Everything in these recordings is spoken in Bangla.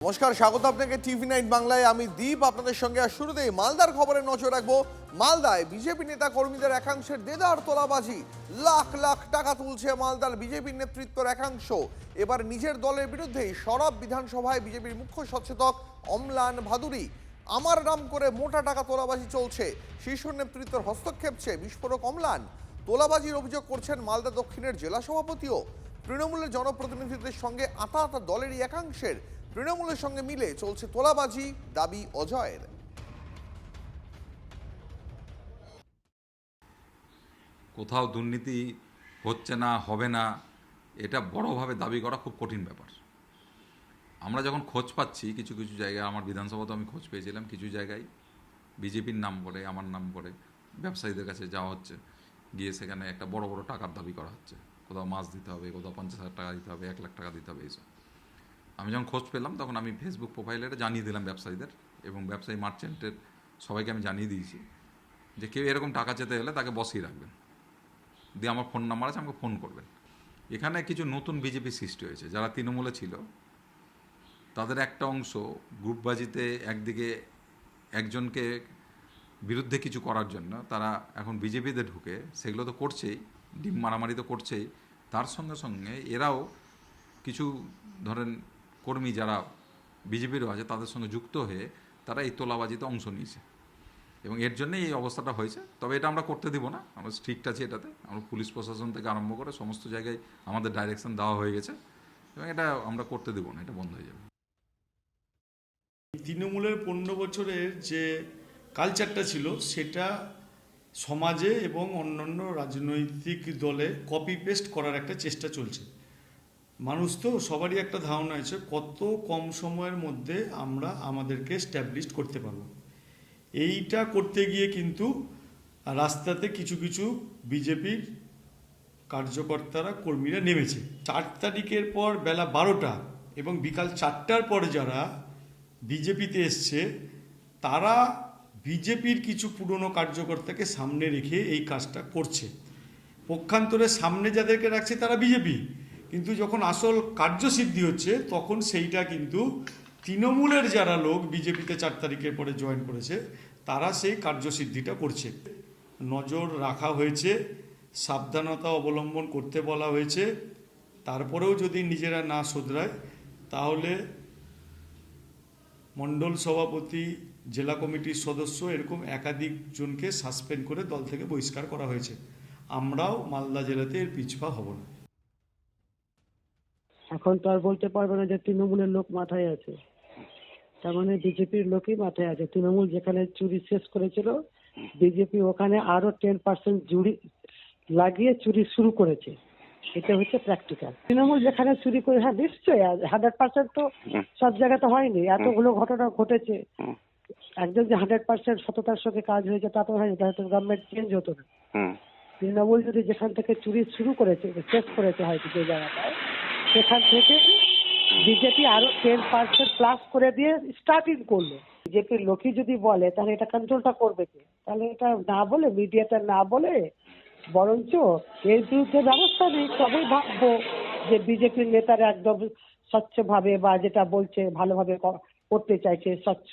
নমস্কার, স্বাগত আপনাকে টিভি9 বাংলায়। আমি দীপ আপনাদের সঙ্গে। আর শুরুতেই মালদার খবরে নজর রাখবো। মালদায় বিজেপি নেতা কর্মীদের একাংশের দেদার তোলাবাজি, লাখ লাখ টাকা তুলছে মালদার বিজেপি নেতৃত্বের একাংশ। এবার নিজের দলের বিরুদ্ধেই সরব বিধানসভায় বিজেপির মুখ্য সচেতক অম্লান ভাদুরী। আমার নাম করে মোটা টাকা তোলাবাজি চলছে, শীর্ষ নেতৃত্বের হস্তক্ষেপ চেয়ে বিস্ফোরক অম্লান। তোলাবাজির অভিযোগ করছেন মালদা দক্ষিণের জেলা সভাপতিও। তৃণমূলের জনপ্রতিনিধিদের সঙ্গে আতা দলেরই একাংশের। তৃণমূলের সঙ্গে মিলে চলছে তোলাবাজি, দাবি অজয়ের। কোথাও দুর্নীতি হচ্ছে না, হবে না, এটা বড়ভাবে দাবি করা খুব কঠিন ব্যাপার। আমরা যখন খোঁজ পাচ্ছি কিছু কিছু জায়গায়, আমার বিধানসভাতে আমি খোঁজ পেয়েছিলাম, কিছু জায়গায় বিজেপির নাম করে, আমার নাম করে ব্যবসায়ীদের কাছে যাওয়া হচ্ছে, গিয়ে সেখানে একটা বড় বড় টাকার দাবি করা হচ্ছে। কোথাও মাছ দিতে হবে, কোথাও 50,000 টাকা দিতে হবে, 1 লাখ টাকা দিতে হবে, এইসব। আমি যখন খোঁজ পেলাম তখন আমি ফেসবুক প্রোফাইলে জানিয়ে দিলাম ব্যবসায়ীদের, এবং ব্যবসায়ী মার্চেন্টের সবাইকে আমি জানিয়ে দিয়েছি যে কেউ এরকম টাকা চেতে এলে তাকে বসিয়ে রাখবেন, দিয়ে আমার ফোন নাম্বার আছে, আমাকে ফোন করবেন। এখানে কিছু নতুন বিজেপি সৃষ্টি হয়েছে। যারা তৃণমূলে ছিল তাদের একটা অংশ গ্রুপবাজিতে একদিকে একজনকে বিরুদ্ধে কিছু করার জন্য তারা এখন বিজেপিতে ঢুকে সেগুলো তো করছেই, ডিম মারামারি তো করছেই, তার সঙ্গে সঙ্গে এরাও কিছু ধরেন কর্মী যারা বিজেপিরও আছে তাদের সঙ্গে যুক্ত হয়ে তারা এই তোলাবাজিতে অংশ নিয়েছে, এবং এর জন্যই এই অবস্থাটা হয়েছে। তবে এটা আমরা করতে দিব না, আমরা স্ট্রিক্ট আছি এটাতে। আমরা পুলিশ প্রশাসন থেকে আরম্ভ করে সমস্ত জায়গায় আমাদের ডাইরেকশন দেওয়া হয়ে গেছে, এবং এটা আমরা করতে দিব না, এটা বন্ধ হয়ে যাবে। তৃণমূলের 15 বছরের যে কালচারটা ছিল সেটা সমাজে এবং অন্যান্য রাজনৈতিক দলে কপি পেস্ট করার একটা চেষ্টা চলছে। মানুষ তো সবারই একটা ধারণা আছে কত কম সময়ের মধ্যে আমরা আমাদেরকে স্ট্যাবলিশ করতে পারবো। এইটা করতে গিয়ে কিন্তু রাস্তাতে কিছু কিছু বিজেপির কার্যকর্তারা কর্মীরা নেমেছে। 4 তারিখের পর বেলা 12টা এবং বিকাল 4টার পরে যারা বিজেপিতে এসছে তারা বিজেপির কিছু পুরনো কার্যকর্তাকে সামনে রেখে এই কাজটা করছে। পক্ষান্তরে সামনে যাদেরকে রাখছে তারা বিজেপি, কিন্তু যখন আসল কার্যসিদ্ধি হচ্ছে তখন সেইটা কিন্তু তৃণমূলের যারা লোক বিজেপিতে 4 তারিখের পরে জয়েন করেছে তারা সেই কার্যসিদ্ধিটা করছে। নজর রাখা হয়েছে, সাবধানতা অবলম্বন করতে বলা হয়েছে। তারপরেও যদি নিজেরা না শোধরায় তাহলে মণ্ডল সভাপতি, জেলা কমিটির সদস্য, এরকম একাধিক জনকে সাসপেন্ড করে দল থেকে বহিষ্কার করা হয়েছে। আমরাও মালদা জেলাতে এর পিছপা হব না। এখন তো আর বলতে পারবে না যে তৃণমূলের লোক মাথায় আছে, তার মানে বিজেপির লোকই মাথায় আছে। তৃণমূল যেখানে চুরি শেষ করেছিল, বিজেপি ওখানে আরো 10% জুড়ি লাগিয়ে চুরি শুরু করেছে। এটা হচ্ছে প্র্যাকটিক্যাল। তৃণমূল যেখানে চুরি করে, হ্যাঁ নিশ্চয়ই 100% তো সব জায়গাতে হয়নি, এতগুলো ঘটনা ঘটেছে। একজন যে 100% সততার সঙ্গে কাজ হয়েছে তা তো হয়নি, তাহলে তো গভর্নমেন্ট চেঞ্জ হতো না। তৃণমূল যদি যেখান থেকে চুরি শুরু করেছে, শেষ করেছে হয়তো যে জায়গাটায়, সেখান থেকে বিজেপি আরো 10% প্লাস করে দিয়ে স্টার্টিং করলো। বিজেপির লোকই যদি বলে তাহলে এটা কন্ট্রোলটা করবে কে? তাহলে এটা না বলে, মিডিয়াটা না বলে, বরঞ্চ এর বিরুদ্ধে ব্যবস্থা নেই। তবেই ভাববো যে বিজেপির নেতারা একদম স্বচ্ছভাবে বা যেটা বলছে ভালোভাবে করতে চাইছে, স্বচ্ছ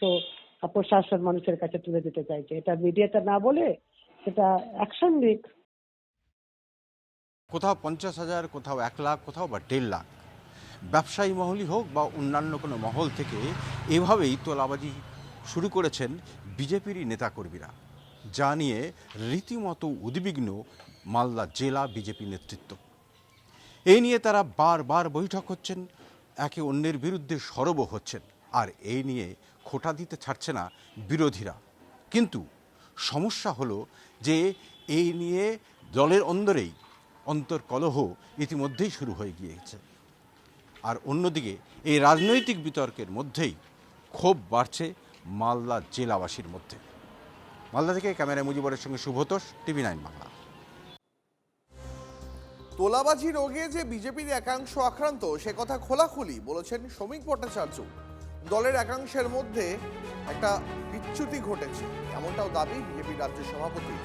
প্রশাসন মানুষের কাছে তুলে দিতে চাইছে। এটা মিডিয়াটা না বলে সেটা অ্যাকশন নিক। কোথাও 50,000, কোথাও 1 লাখ, কোথাও বা 1.5 লাখ। ব্যবসায়ী মহলই হোক বা অন্যান্য কোনো মহল থেকে এভাবেই তোলাবাজি শুরু করেছেন বিজেপিরই নেতাকর্মীরা, যা নিয়ে রীতিমতো উদ্বিগ্ন মালদা জেলা বিজেপি নেতৃত্ব। এই নিয়ে তারা বারবার বৈঠক হচ্ছেন, একে অন্যের বিরুদ্ধে সরব হচ্ছেন, আর এই নিয়ে খোঁটা দিতে ছাড়ছে না বিরোধীরা। কিন্তু সমস্যা হলো যে এই নিয়ে দলের অন্দরেই অন্তর্কলহ ইতিমধ্যেই শুরু হয়ে গিয়েছে। আর অন্যদিকে এই রাজনৈতিক বিতর্কের মধ্যেই ক্ষোভ বাড়ছে মালদা জেলাবাসীর মধ্যে। মালদা থেকে ক্যামেরায় মুজিবরের সঙ্গে শুভতোষ, টিভি9 বাংলা। তোলাবাজি রোগে যে বিজেপির একাংশ আক্রান্ত সে কথা খোলাখুলি বলেছেন শ্রমিক ভট্টাচার্য। দলের একাংশের মধ্যে একটা বিচ্যুতি ঘটেছে, এমনটাও দাবি বিজেপির রাজ্য সভাপতি।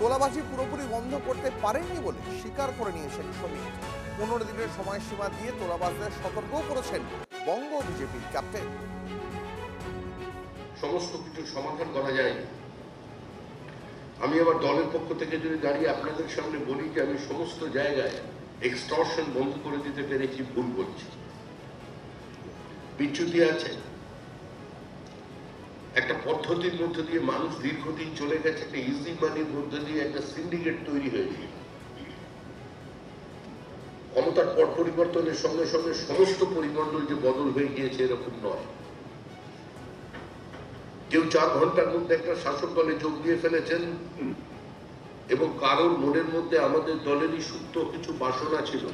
তোলাবাজি পুরোপুরি বন্ধ করতে পারেননি বলে স্বীকার করে নিয়েছেন শ্রমিক। 15 দিনের সময়সীমা দিয়ে তোলাবাজদের সতর্কও করেছেন। বঙ্গ বিজেপির ক্যাপ্টেন। সমস্ত কিছু সমাধান করা যায়নি। আমি আমার দলের পক্ষ থেকে যদি দাঁড়িয়ে আপনাদের সামনে বলি যে আমি সমস্ত জায়গায় এক্সটর্শন বন্ধ করে দিতে পেরেছি, ভুল করছি। বিচ্যুতি আছে, একটা পদ্ধতির মধ্য দিয়ে মানুষ দীর্ঘদিন চলে গেছে, একটা ইজি মানির মধ্য দিয়ে একটা সিন্ডিকেট তৈরি হয়েছে। ক্ষমতার পট পরিবর্তনের সঙ্গে সঙ্গে সমস্ত পরিমণ্ডল যে বদল হয়ে গিয়েছে এরকম নয়। কেউ 4 ঘন্টার মধ্যে একটা শাসক দলে যোগ দিয়ে ফেলেছেন এবং কারোর মনের মধ্যে আমাদের দলেরই সুপ্ত কিছু বাসনা ছিল,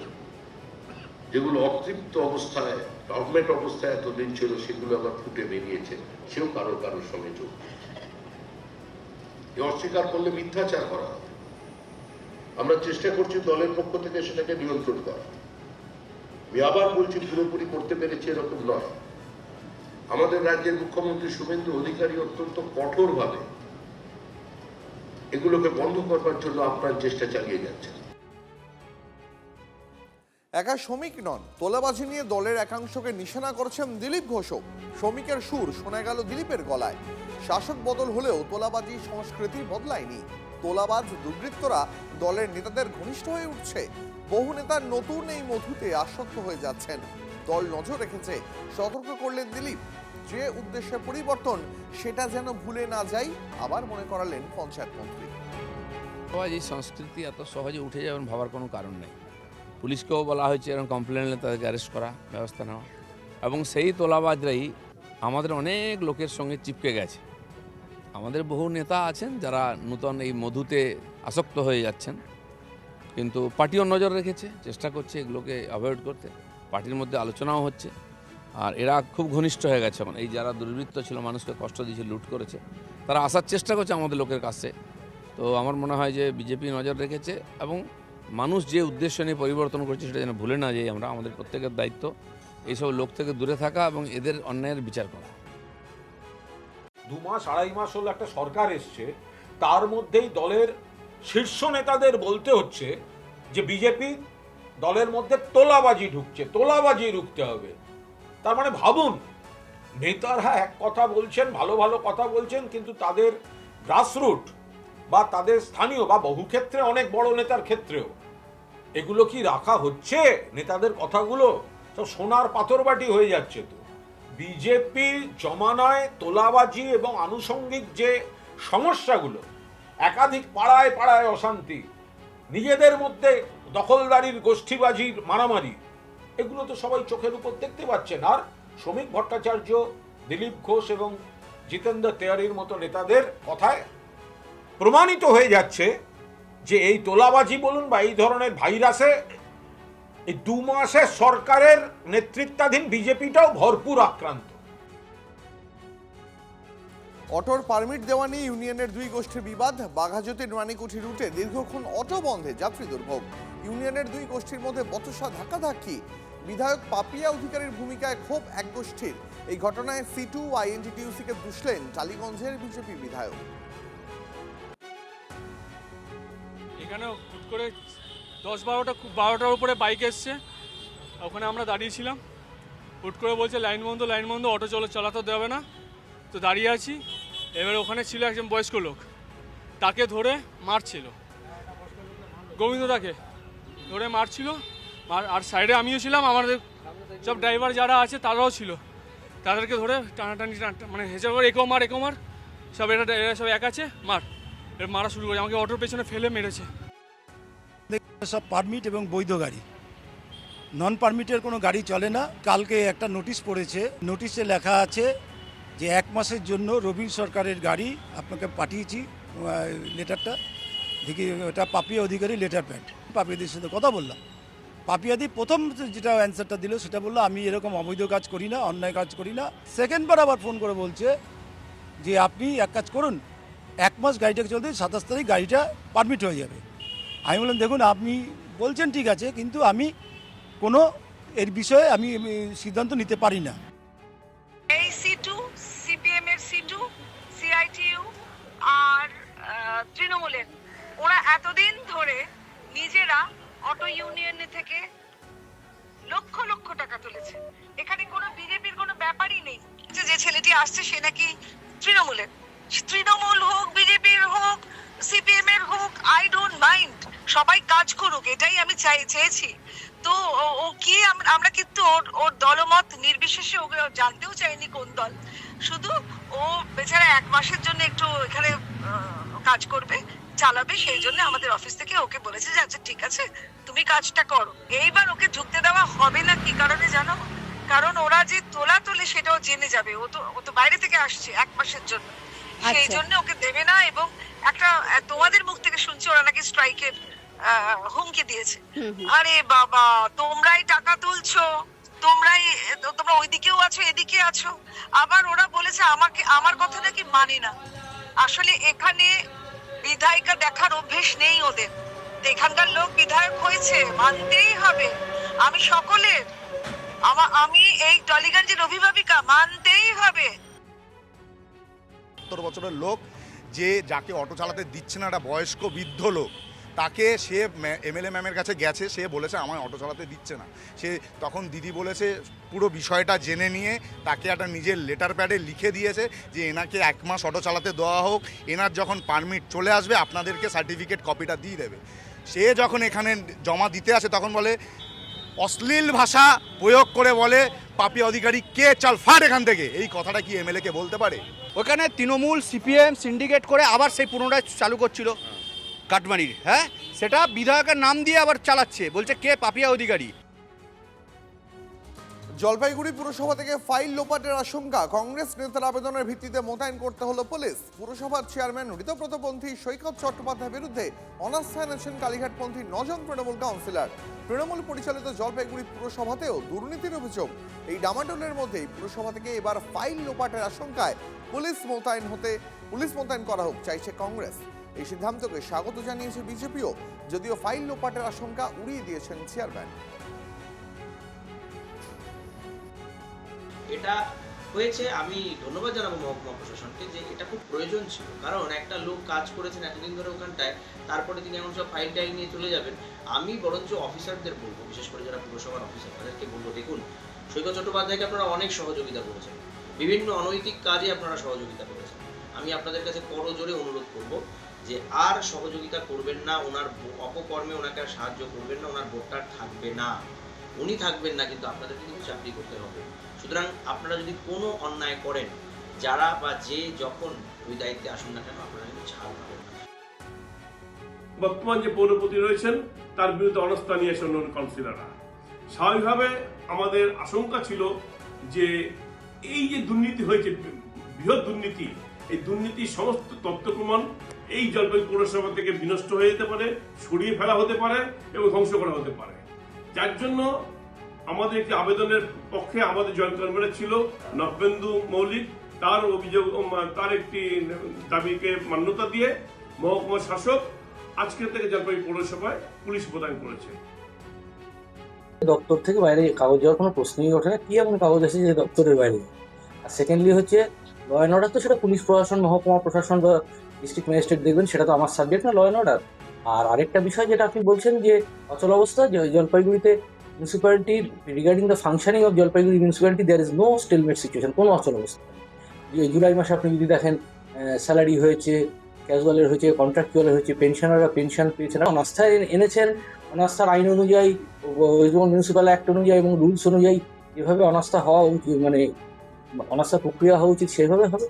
যেগুলো অতৃপ্ত অবস্থায়, ডরমেন্ট অবস্থায় এতদিন ছিল, সেগুলো আবার ফুটে বেরিয়েছে। সেও কারোর সঙ্গে যোগ। অস্বীকার করলে মিথ্যাচার করা হবে। আমরা চেষ্টা করছি দলের পক্ষ থেকে সেটাকে নিয়ন্ত্রণ করা। আমি আবার বলছি, পুরোপুরি করতে পেরেছি এরকম নয়। আমাদের রাজ্যের মুখ্যমন্ত্রী শুভেন্দু অধিকারী অত্যন্ত কঠোরভাবে এগুলোকে বন্ধ করবার জন্য আপ্রাণ চেষ্টা চালিয়ে যাচ্ছেন। একা শ্রমিক নন, তোলাবাজি নিয়ে দলের একাংশকে নিশানা করছেন দিলীপ ঘোষও। শ্রমিকের সুর শোনা গেল দিলীপের গলায়। শাসক বদল হলেও তোলাবাজি সংস্কৃতি বদলায়নি। তোলাবাজ দুর্বৃত্তরা দলের নেতাদের ঘনিষ্ঠ হয়ে উঠছে। বহু নেতা নতুন এই মধুতে আসক্ত হয়ে যাচ্ছেন। দল নজর রেখেছে, সতর্ক করলেন দিলীপ। যে উদ্দেশ্যে পরিবর্তন সেটা যেন ভুলে না যাই, আবার মনে করালেন পঞ্চায়েত মন্ত্রী। এই সংস্কৃতি এত সহজে উঠে যাবেন ভাবার কোনো কারণ নেই। পুলিশকেও বলা হয়েছে এরকম কমপ্লেন এলে তাদেরকে অ্যারেস্ট করা, ব্যবস্থা নেওয়া। এবং সেই তোলাবাজরাই আমাদের অনেক লোকের সঙ্গে চিপকে গেছে। আমাদের বহু নেতা আছেন যারা নূতন এই মধুতে আসক্ত হয়ে যাচ্ছেন, কিন্তু পার্টিও নজর রেখেছে, চেষ্টা করছে এগুলোকে অ্যাভয়েড করতে। পার্টির মধ্যে আলোচনাও হচ্ছে, আর এরা খুব ঘনিষ্ঠ হয়ে গেছে। এখন এই যারা দুর্বৃত্ত ছিল, মানুষকে কষ্ট দিয়েছে, লুট করেছে, তারা আসার চেষ্টা করছে আমাদের লোকের কাছে। তো আমার মনে হয় যে বিজেপি নজর রেখেছে এবং মানুষ যে উদ্দেশ্য নিয়ে পরিবর্তন করছে সেটা যেন ভুলে না যাই আমরা। আমাদের প্রত্যেকের দায়িত্ব এইসব লোক থেকে দূরে থাকা এবং এদের অন্যায়ের বিচার করা। 2 মাস 2.5 মাস হলো একটা সরকার এসছে, তার মধ্যেই দলের শীর্ষ নেতাদের বলতে হচ্ছে যে বিজেপি দলের মধ্যে তোলাবাজি ঢুকছে, তোলাবাজি রুখতে হবে। তার মানে ভাবুন, নেতারা এক কথা বলছেন, ভালো ভালো কথা বলছেন, কিন্তু তাদের গ্রাসরুট বা তাদের স্থানীয় বা বহু ক্ষেত্রে অনেক বড় নেতার ক্ষেত্রেও এগুলো কি রাখা হচ্ছে? নেতাদের কথাগুলো সব সোনার পাথরবাটি হয়ে যাচ্ছে। তো বিজেপির জমানায় তোলাবাজি এবং আনুষঙ্গিক যে সমস্যাগুলো, একাধিক পাড়ায় পাড়ায় অশান্তি, নিজেদের মধ্যে দখলদারির গোষ্ঠীবাজির মারামারি, এগুলো তো সবাই চোখের উপর দেখতে পাচ্ছেন। আর শ্রমিক ভট্টাচার্য, দিলীপ ঘোষ এবং জিতেন্দ্র তেওয়ারির মতো নেতাদের কথায় প্রমাণিত হয়ে যাচ্ছে যে এই তোলাবাজি বলুন বা এই ধরনের ভাইরাসে এই 2 মাসে সরকারের নেতৃত্বাধীন বিজেপিটাও ভরপুর আক্রান্ত। অটোর পারমিট দেওয়া নিয়ে ইউনিয়নের 2 গোষ্ঠীর বিবাদ। বাঘাযতীন রানীকুঠি রুটে দীর্ঘক্ষণ অটো বন্ধে, যাত্রী দুর্ভোগ। ইউনিয়নের 2 গোষ্ঠীর মধ্যে বচসা ধাক্কাধাক্কি। বিধায়ক পাপিয়া অধিকারীর ভূমিকায় ক্ষোভ এক গোষ্ঠীর। এই ঘটনায় C2 INTTUC-কে দুষলেন টালিগঞ্জের বিজেপি বিধায়ক। এখানে হুট করে 10-12টার উপরে বাইক এসছে, ওখানে আমরা দাঁড়িয়েছিলাম। হুট করে বলছে লাইন বন্ধ, অটো চালাতে দেবে না। তো দাঁড়িয়ে আছি। এবার ওখানে ছিল একজন বয়স্ক লোক, তাকে ধরে মারছিল, গোবিন্দদাকে ধরে মারছিল। আর সাইডে আমিও ছিলাম, আমাদের সব ড্রাইভার যারা আছে তারাও ছিল। তাদেরকে ধরে টানাটানি মানে হেঁচে করে একেও মার সব এরা সব এক আছে মারা শুরু করে আমাকে অটোর পেছনে ফেলে মেরেছে। সব পারমিট এবং বৈধ গাড়ি, নন পারমিটের কোনো গাড়ি চলে না। কালকে একটা নোটিশ পড়েছে, নোটিশে লেখা আছে যে 1 মাসের জন্য রবীন সরকারের গাড়ি আপনাকে পাঠিয়েছি। লেটারটা দেখি, ওটা পাপিয়া অধিকারী লেটার প্যাড। পাপিয়াদির সাথে কথা বললাম, পাপিয়াদি প্রথম যেটা অ্যান্সারটা দিল সেটা বললো আমি এরকম অবৈধ কাজ করি না, অন্যায় কাজ করি না। সেকেন্ডবার আবার ফোন করে বলছে যে আপনি এক কাজ করুন, 1 মাস গাড়িটাকে চলতে 27 তারিখ গাড়িটা পারমিট হয়ে যাবে। আমি বললাম দেখুন আপনি বলছেন ঠিক আছে, কিন্তু আমি কোনো এর বিষয়ে আমি সিদ্ধান্ত নিতে পারি না। এই C2, CPM এর C2, CITU আর তৃণমূলের, ওরা এতদিন ধরে নিজেরা অটো ইউনিয়ন থেকে লক্ষ লক্ষ টাকা তুলেছে। এখানে কোনো বিজেপির কোনো ব্যাপারই নেই। যে ছেলেটি আসছে সে নাকি তৃণমূলের, তৃণমূল হোক, বিজেপির হোক, সিপিএম এর হোক, আই ডোন্ট মাইন্ড, সবাই কাজ করুক, এটাই আমি চেয়েছি। তো ও কি, আমরা কিন্তু ওর দলমত নির্বিশেষে ওকে জানতেও চাইনি কোন দল, শুধু ও বেচারা 1 মাসের জন্য একটু এখানে কাজ করবে, চালাবে, সেই জন্য আমাদের অফিস থেকে ওকে বলেছে যে আচ্ছা ঠিক আছে তুমি কাজটা করো। এইবার ওকে ঢুকতে দেওয়া হবে না, কি কারণে জানো? কারণ ওরা যে তোলে সেটাও জেনে যাবে, ও তো বাইরে থেকে আসছে 1 মাসের জন্য, সেই জন্য ওকে দেবে না। এবং একটা তোমাদের মুখ থেকে শুনছি ওরা নাকি স্ট্রাইকের হুমকি দিয়েছে। আরে বাবা, তোমরাই টাকা তুলছো, তোমরা ওইদিকেও আছো, এদিকে আছো, আবার ওরা বলেছে আমার কথা নাকি মানে না। আসলে এখানে বিধায়িকা দেখার অভ্যেস নেই ওদের, এখানকার লোক বিধায়ক হয়েছে, মানতেই হবে। আমি সকলের, আমি এই টলিগঞ্জের অভিভাবিকা, মানতেই হবে। 70 বছরের লোক যে যাকে অটো চালাতে দিচ্ছে না, একটা বয়স্ক বৃদ্ধ লোক, তাকে সে এমএলএ ম্যামের কাছে গেছে, সে বলেছে আমায় অটো চালাতে দিচ্ছে না। সে তখন দিদি বলেছে পুরো বিষয়টা জেনে নিয়ে তাকে একটা নিজের লেটার প্যাডে লিখে দিয়েছে যে এনাকে 1 মাস অটো চালাতে দেওয়া হোক, এনার যখন পারমিট চলে আসবে আপনাদেরকে সার্টিফিকেট কপিটা দিয়ে দেবে। সে যখন এখানে জমা দিতে আসে তখন বলে, অশ্লীল ভাষা প্রয়োগ করে বলে, পাপি অধিকারী কে, চল ফাট এখান থেকে। এই কথাটা কি এমএলএ কে বলতে পারে? ওখানে তৃণমূল সিপিএম সিন্ডিকেট করে আবার সেই পুনরায় চালু করছিল কাটমারির, হ্যাঁ, সেটা বিধায়কের নাম দিয়ে আবার চালাচ্ছে, বলছে কে পাপিয়া অধিকারী। জলপাইগুড়ি পুরসভা থেকে ফাইল লোপাটের আশঙ্কা, কংগ্রেস নেতার আবেদনের ভিত্তিতে মোতায়েন করতে হলো পুলিশ। পুরসভার চেয়ারম্যান ঋতব্রতপন্থী সৈকত চট্টোপাধ্যায়ের বিরুদ্ধে অনাস্থা এনেছেন কালীঘাটপন্থী 9 জন তৃণমূল কাউন্সিলর। তৃণমূল পরিচালিত জলপাইগুড়ি পুরসভাতেও দুর্নীতির অভিযোগ। এই ডামাডোলের মধ্যেই পুরসভা থেকে এবার ফাইল লোপাটের আশঙ্কায় পুলিশ মোতায়েন করা হোক চাইছে কংগ্রেস। এই সিদ্ধান্তকে স্বাগত জানিয়েছে বিজেপিও, যদিও ফাইল লোপাটের আশঙ্কা উড়িয়ে দিয়েছেন চেয়ারম্যান। এটা হয়েছে, আমি ধন্যবাদ জানাবো মহকুমা প্রশাসনকে যে এটা খুব প্রয়োজন ছিল, কারণ একটা লোক কাজ করেছেন এতদিন ধরে ওখানটায়, তারপরে তিনি এমন সব ফাইল টাইল নিয়ে চলে যাবেন। আমি বরঞ্চ অফিসারদের বলবো, বিশেষ করে যারা পুরসভার অফিসার তাদেরকে বলবো, দেখুন সৈকত চট্টোপাধ্যায়কে আপনারা অনেক সহযোগিতা করেছেন, বিভিন্ন অনৈতিক কাজে আপনারা সহযোগিতা করেছেন। আমি আপনাদের কাছে করজোরে অনুরোধ করব যে আর সহযোগিতা করবেন না, ওনার অপকর্মে ওনাকে আর সাহায্য করবেন না, ওনার ভোটটা থাকবে না, উনি থাকবেন না, কিন্তু আপনাদেরকে কিন্তু চাকরি করতে হবে। সুতরাং আপনারা যদি কোনো অন্যায় করেন, যারা বা যে যখন ওই দায়িত্বে আসুন না কেন, আপনারা কিন্তু ছাড় পাবেন না। বর্তমান যে পৌরপতি রয়েছেন তার বিরুদ্ধে অনাস্থা নিয়ে এসে অন্য কাউন্সিলররা, স্বাভাবিকভাবে আমাদের আশঙ্কা ছিল যে এই যে দুর্নীতি হয়েছে, বৃহৎ দুর্নীতি, এই দুর্নীতির সমস্ত তথ্য প্রমাণ এই জলপাইগুড়ি পৌরসভা থেকে বিনষ্ট হয়ে যেতে পারে, সরিয়ে ফেলা হতে পারে এবং ধ্বংস করা হতে পারে। যার জন্য আমাদের একটি আবেদনের পক্ষে আমাদের জয়েন্ট কনভেনর ছিল নবেন্দু মৌলিক, তার অভিযোগ, তার একটি দাবিকে মান্যতা দিয়ে মহকুমা শাসক আজকে থেকে জলপাইগুড়ি পৌরসভায় পুলিশ প্রদান করেছে। দপ্তর থেকে বাইরে কাগজ যাওয়ার কোনো প্রশ্নই ওঠে না, কি এমন কাগজ আছে যে দপ্তরের বাইরে। আর সেকেন্ডলি হচ্ছে ল অ্যান্ড অর্ডার, তো সেটা পুলিশ প্রশাসন, মহকুমা প্রশাসন বা ডিস্ট্রিক্ট ম্যাজিস্ট্রেট দেখবেন, সেটা তো আমার সাবজেক্ট না, ল অ্যান্ড অর্ডার। আর আরেকটা বিষয় যেটা আপনি বলছেন যে অচল অবস্থা, যে জলপাইগুড়িতে মিউনিসিপ্যালিটির regarding the functioning of Jalpaiguri municipality there is no stalemate situation, কোনো অচল অবস্থা। জুলাই মাসে আপনি যদি দেখেন স্যালারি হয়েছে, ক্যাজুয়ালের হয়েছে, কন্ট্রাকচুয়ালের হয়েছে, পেনশনাররা পেনশন পেয়েছেন, অনাস্থায় এনেছেন, অনাস্থার আইন অনুযায়ী, মিউনিসিপ্যাল অ্যাক্ট অনুযায়ী এবং রুলস অনুযায়ী যেভাবে অনাস্থা হওয়া উচিত, মানে অনাস্থা প্রক্রিয়া হওয়া উচিত সেভাবে হবে।